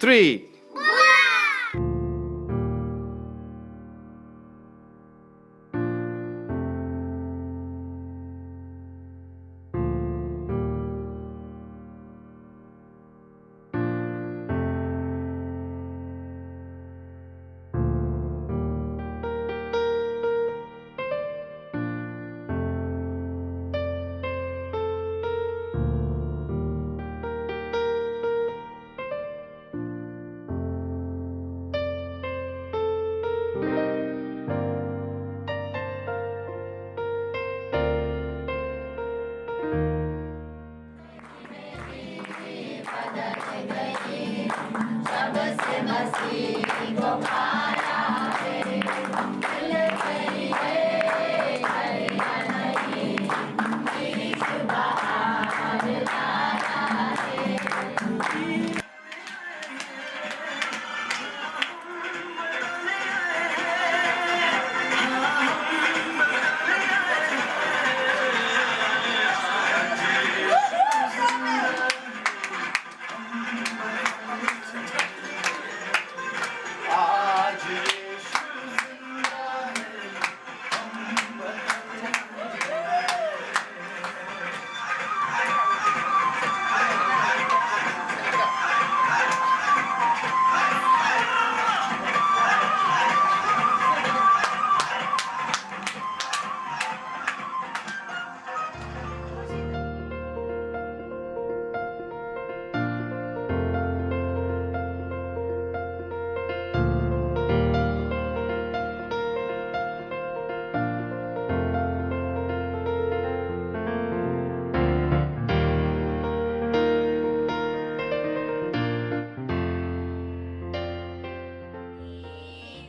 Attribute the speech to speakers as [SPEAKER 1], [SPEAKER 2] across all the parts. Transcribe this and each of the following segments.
[SPEAKER 1] 3.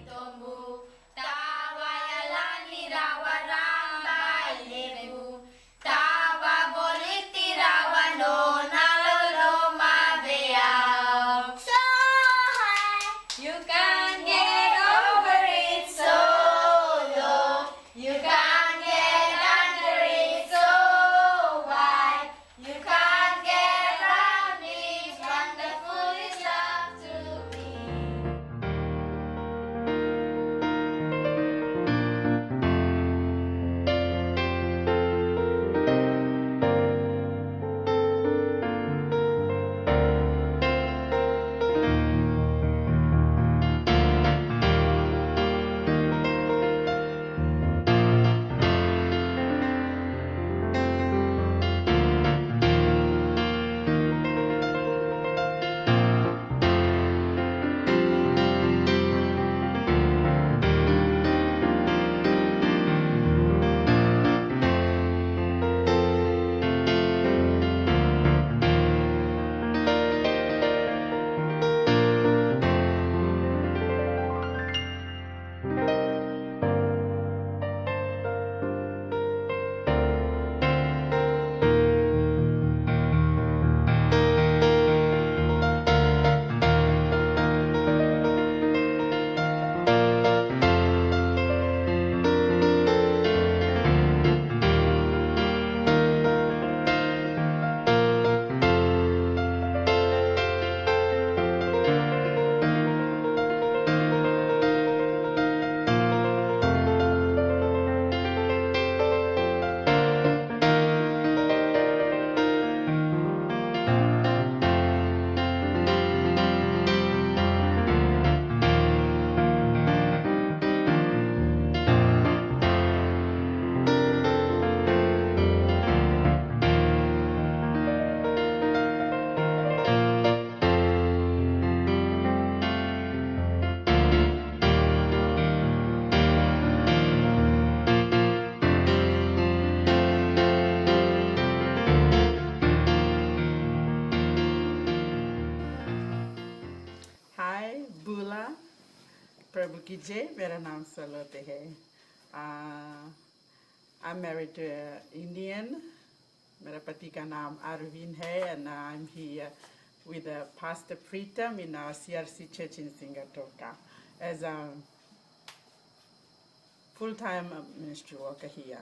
[SPEAKER 2] Tombu tawa yalani rawa rambai lebu tawa boliti rawa no nalolo mavea. So high you can't get over it, so low you can't get under it, so wide you can't get around it. Wonderful is love to me.
[SPEAKER 3] हाय बुला प्रभु की जय मेरा नाम Salote है I am married to Indian मेरा पति का नाम अरविंद है and I am here with Pastor Pritam in our CRC church in Singapore as a full-time ministry worker here.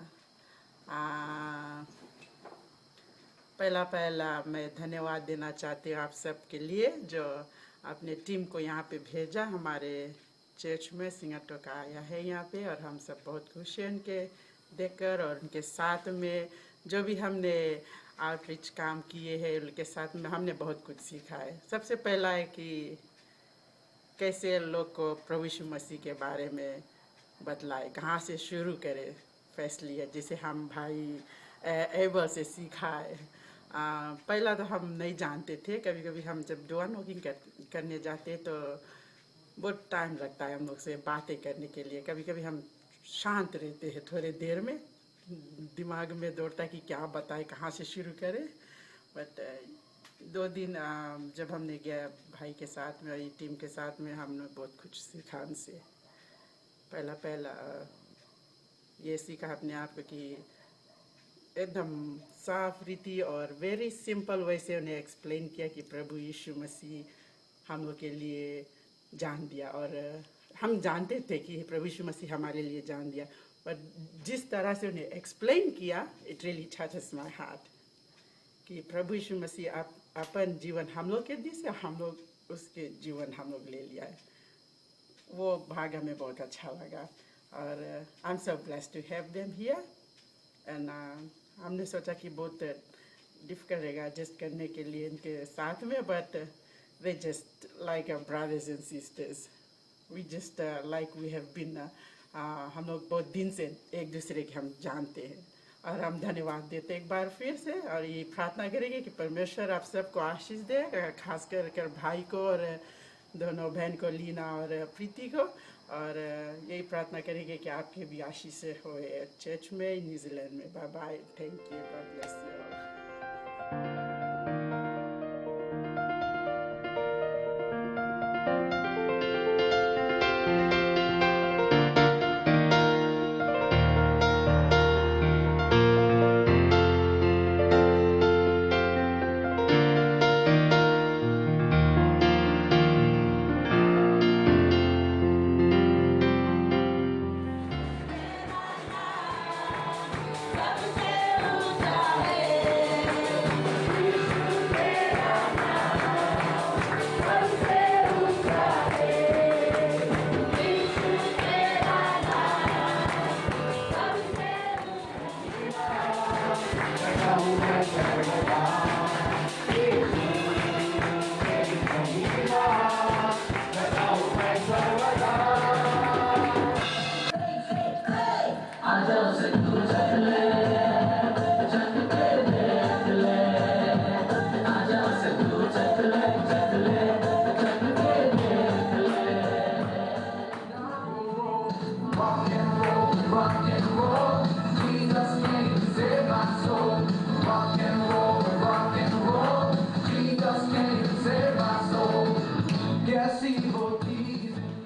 [SPEAKER 3] पहला मैं धन्यवाद देना चाहती हूँ आप सबके लिए जो अपने टीम को यहाँ पे भेजा, हमारे चर्च में सिंगाटोका आया है यहाँ पे, और हम सब बहुत खुश हैं उनके देखकर, और उनके साथ में जो भी हमने आउटरीच काम किए हैं उनके साथ में हमने बहुत कुछ सीखा है। सबसे पहला है कि कैसे लोग को प्रभु यीशु मसीह के बारे में बतलाए, कहाँ से शुरू करें फैसले, जैसे हम भाई एबल से सीखा है। पहला तो हम नहीं जानते थे, कभी कभी हम जब डोर नॉकिंग करने जाते तो बहुत टाइम लगता है हम लोग से बातें करने के लिए। कभी कभी हम शांत रहते हैं, थोड़ी देर में दिमाग में दौड़ता है कि क्या बताए, कहाँ से शुरू करें। बट 2 दिन जब हमने गया भाई के साथ में, ये टीम के साथ में, हमने बहुत कुछ सीखा उनसे। पहला ये सीखा अपने आप को कि एकदम साफ रीति और वेरी सिंपल वे से उन्हें एक्सप्लेन किया कि प्रभु यीशु मसीह हम लोग के लिए जान दिया। और हम जानते थे कि प्रभु यीशु मसीह हमारे लिए जान दिया, पर जिस तरह से उन्हें एक्सप्लेन किया, it really touches my heart कि प्रभु यीशु मसीह अपन जीवन हम लोग के दी से, हम लोग उसके जीवन हम लोग ले लिया है। वो भाग हमें बहुत अच्छा लगा, और I am so blessed to have them here. And हमने सोचा कि बहुत डिफिकल्ट रहेगा एडजस्ट करने के लिए इनके साथ में, but they just like brothers and sisters, we just like we have been, हम लोग बहुत दिन से एक दूसरे के हम जानते हैं। और हम धन्यवाद देते एक बार फिर से, और ये प्रार्थना करेंगे कि परमेश्वर आप सबको आशीष दे, खास कर भाई को और दोनों बहन को, लीना और प्रीति को। और यही प्रार्थना करेंगे कि आपके भी आशीष होए चर्च में, न्यूजीलैंड में। Bye bye, thank you, God bless you all.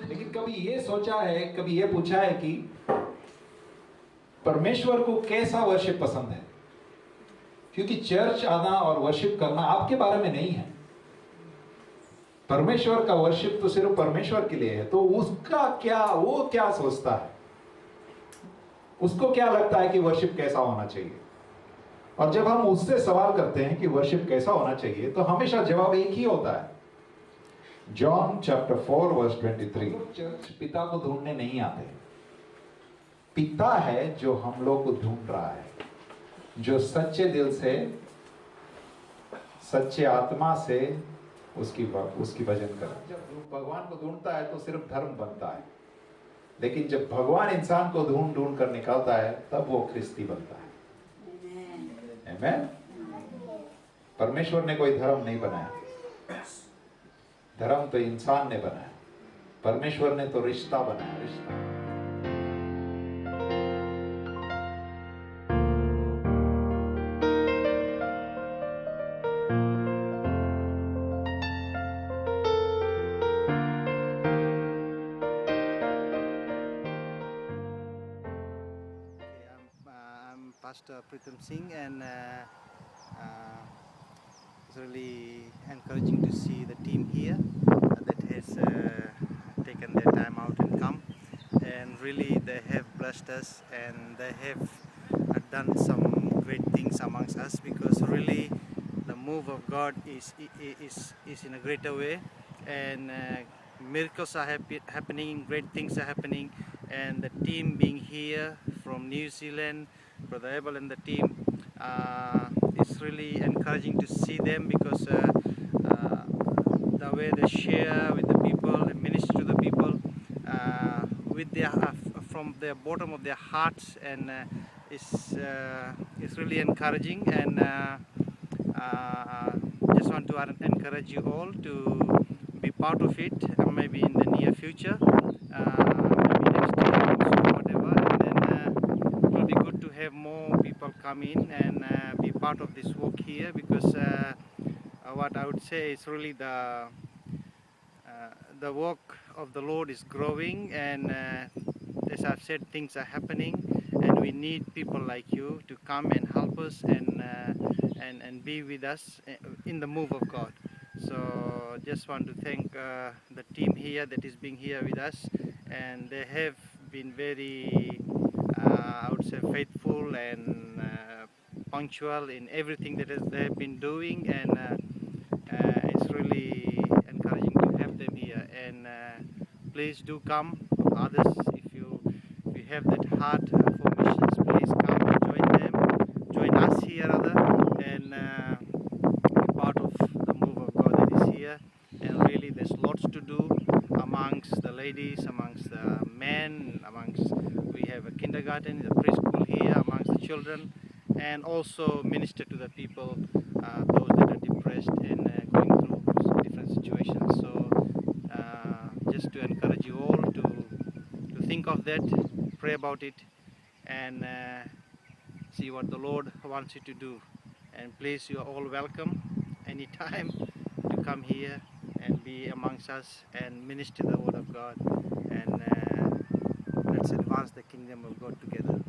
[SPEAKER 1] लेकिन कभी ये सोचा है, कभी ये पूछा है कि परमेश्वर को कैसा वर्शिप पसंद है? क्योंकि चर्च आना और वर्शिप करना आपके बारे में नहीं है। परमेश्वर का वर्शिप तो सिर्फ परमेश्वर के लिए है। तो उसका क्या, वो क्या सोचता है, उसको क्या लगता है कि वर्शिप कैसा होना चाहिए? और जब हम उससे सवाल करते हैं कि वर्शिप कैसा होना चाहिए, तो हमेशा जवाब एक ही होता है। John chapter 4 verse 23। चर्च पिता को ढूंढने नहीं आते, पिता है जो हम लोग को ढूंढ रहा है, जो सच्चे दिल से, सच्चे आत्मा से उसकी भजन करे। जब भगवान को ढूंढता है तो सिर्फ धर्म बनता है, लेकिन जब भगवान इंसान को ढूंढ ढूंढ कर निकालता है तब वो ख्रिस्ती बनता है। आमीन। परमेश्वर ने कोई धर्म नहीं बनाया, धर्म तो इंसान ने बनाया, परमेश्वर ने तो रिश्ता बनाया, रिश्ता।
[SPEAKER 4] I'm Pastor Pritam Singh, and it's really encouraging to see the team here that has taken their time out and come, and really they have blessed us, and they have done some great things amongst us, because really the move of God is in a greater way, and miracles are happening, great things are happening, and the team being here from New Zealand, Brother Abel and the team, it's really encouraging to see them, because the way they share with the people and minister to the people with their from the bottom of their hearts, and it's really encouraging, and just want to encourage you all to be part of it, maybe in the near future, maybe next year or whatever, and then it will be good to have more people come in and be part of this work here, because what I would say is really the work of the Lord is growing, and as I've said, things are happening, and we need people like you to come and help us, and be with us in the move of God. So just want to thank the team here that is being here with us, and they have been very I would say faithful and punctual in everything that they've been doing, and it's really encouraging to have them here. And please do come, others, if you have that heart for missions, please come and join them, join us here rather, and be part of the move of God that is here. And really there's lots to do amongst the ladies, amongst the men, we have a kindergarten, a preschool here, amongst the children, and also minister to the people, those that are depressed and going through different situations. So just to encourage you all to think of that, pray about it, and see what the Lord wants you to do. And please, you are all welcome anytime to come here and be amongst us and minister the word of God, and let's advance the kingdom of God together.